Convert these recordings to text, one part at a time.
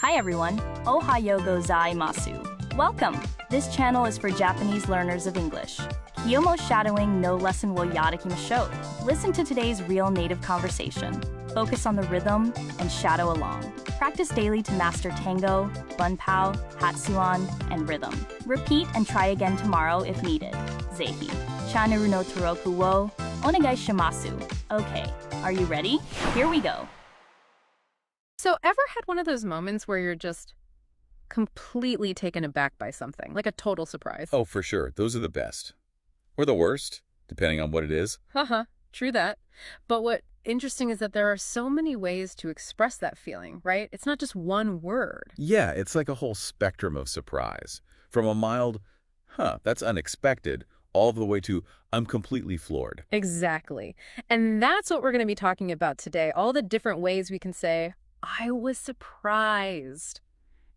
Hi everyone, Ohayo gozaimasu. Welcome! This channel is for Japanese learners of English. Kiyomo shadowing no lesson wo yadakimasho. Listen to today's real native conversation. Focus on the rhythm and shadow along. Practice daily to master tango, bunpao, hatsuan, and rhythm. Repeat and try again tomorrow if needed. Zehi. Chanaru no toroku wo onegai shimasu. Okay, are you ready? Here we go. So ever had one of those moments where you're just completely taken aback by something, like a total surprise? Oh, for sure. Those are the best. Or the worst, depending on what it is. Haha, true that. But what interesting is that there are so many ways to express that feeling, right? It's not just one word. Yeah, it's like a whole spectrum of surprise. From a mild, that's unexpected, all the way to, I'm completely floored. Exactly. And that's what we're going to be talking about today. All the different ways we can say, I was surprised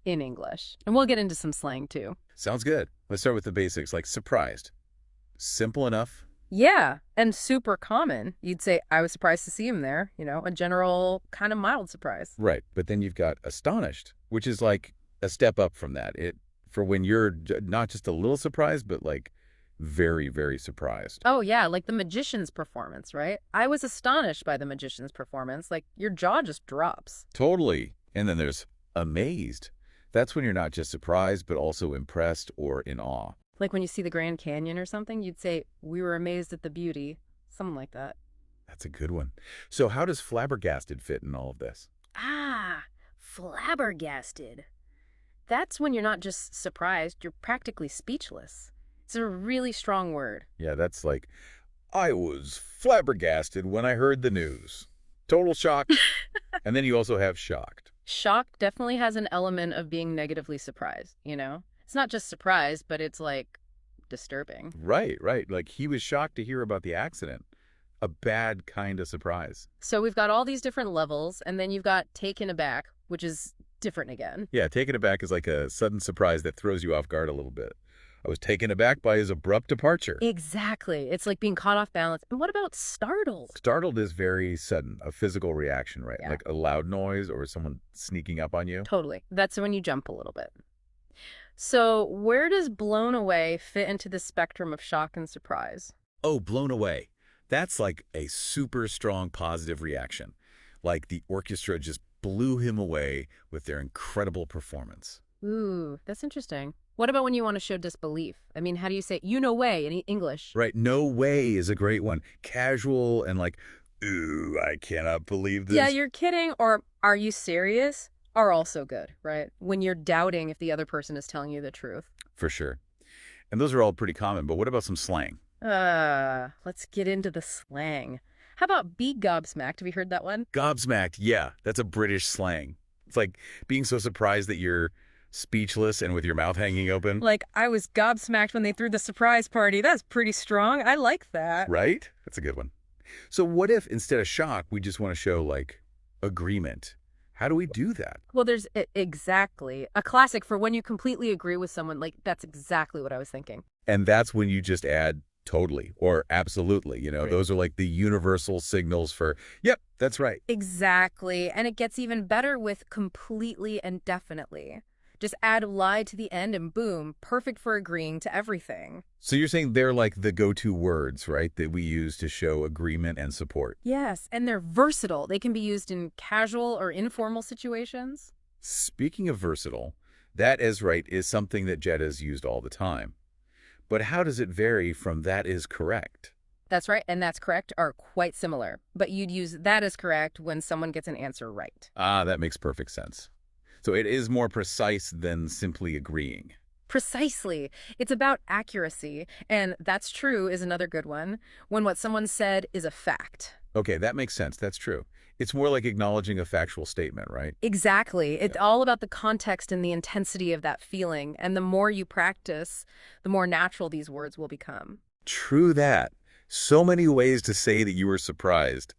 in English. And we'll get into some slang too. Sounds good. Let's start with the basics, like surprised. Simple enough. Yeah, and super common. You'd say, I was surprised to see him there. You know, a general kind of mild surprise. Right, but then you've got astonished, which is like a step up from that. For when you're not just a little surprised, but like very, very surprised. Oh, yeah, like the magician's performance, right? I was astonished by the magician's performance. Like, your jaw just drops. Totally. And then there's amazed. That's when you're not just surprised, but also impressed or in awe. Like when you see the Grand Canyon or something, you'd say, we were amazed at the beauty. Something like that. That's a good one. So how does flabbergasted fit in all of this? Ah, flabbergasted. That's when you're not just surprised, you're practically speechless. It's a really strong word. Yeah, that's like, I was flabbergasted when I heard the news. Total shock. And then you also have shocked. Shock definitely has an element of being negatively surprised, you know? It's not just surprised, but it's like disturbing. Right. Like he was shocked to hear about the accident. A bad kind of surprise. So we've got all these different levels, and then you've got taken aback, which is different again. Yeah, taken aback is like a sudden surprise that throws you off guard a little bit. I was taken aback by his abrupt departure. Exactly. It's like being caught off balance. And what about startled? Startled is very sudden, a physical reaction, right? Yeah. Like a loud noise or someone sneaking up on you. Totally. That's when you jump a little bit. So where does blown away fit into the spectrum of shock and surprise? Oh, blown away. That's like a super strong positive reaction. Like the orchestra just blew him away with their incredible performance. Ooh, that's interesting. What about when you want to show disbelief? I mean, how do you say, you no way in English? Right. No way is a great one. Casual and like, ooh, I cannot believe this. Yeah, you're kidding. Or are you serious? Are also good, right? When you're doubting if the other person is telling you the truth. For sure. And those are all pretty common. But what about some slang? Let's get into the slang. How about be gobsmacked? Have you heard that one? Gobsmacked. Yeah, that's a British slang. It's like being so surprised that you're speechless and with your mouth hanging open. Like, I was gobsmacked when they threw the surprise party. That's pretty strong. I like that. Right? That's a good one. So what if instead of shock, we just want to show like agreement? How do we do that? Well, there's exactly a classic for when you completely agree with someone. Like, that's exactly what I was thinking. And that's when you just add totally or absolutely. You know, Right. Those are like the universal signals for, yep, that's right. Exactly. And it gets even better with completely and definitely. Just add lie to the end and boom, perfect for agreeing to everything. So you're saying they're like the go-to words, right, that we use to show agreement and support. Yes, and they're versatile. They can be used in casual or informal situations. Speaking of versatile, that is right is something that Jetta's used all the time. But how does it vary from that is correct? That's right, and that's correct are quite similar. But you'd use that is correct when someone gets an answer right. Ah, that makes perfect sense. So it is more precise than simply agreeing. Precisely. It's about accuracy, and that's true is another good one, when what someone said is a fact. Okay, that makes sense. That's true. It's more like acknowledging a factual statement, right? Exactly. It's all about the context and the intensity of that feeling, and the more you practice, the more natural these words will become. True that. So many ways to say that you were surprised.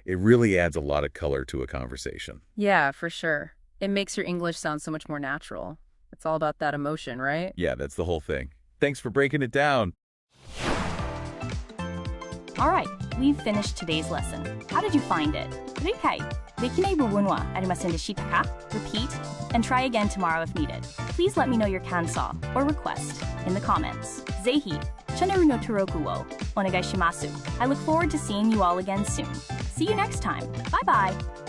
It really adds a lot of color to a conversation. Yeah, for sure. It makes your English sound so much more natural. It's all about that emotion, right? Yeah, that's the whole thing. Thanks for breaking it down. Alright, we've finished today's lesson. How did you find it? 理解できない部分はありませんでしたか? Repeat and try again tomorrow if needed. Please let me know your 感想 or request in the comments. ぜひチャンネルの登録をお願いします. I look forward to seeing you all again soon. See you next time. Bye bye.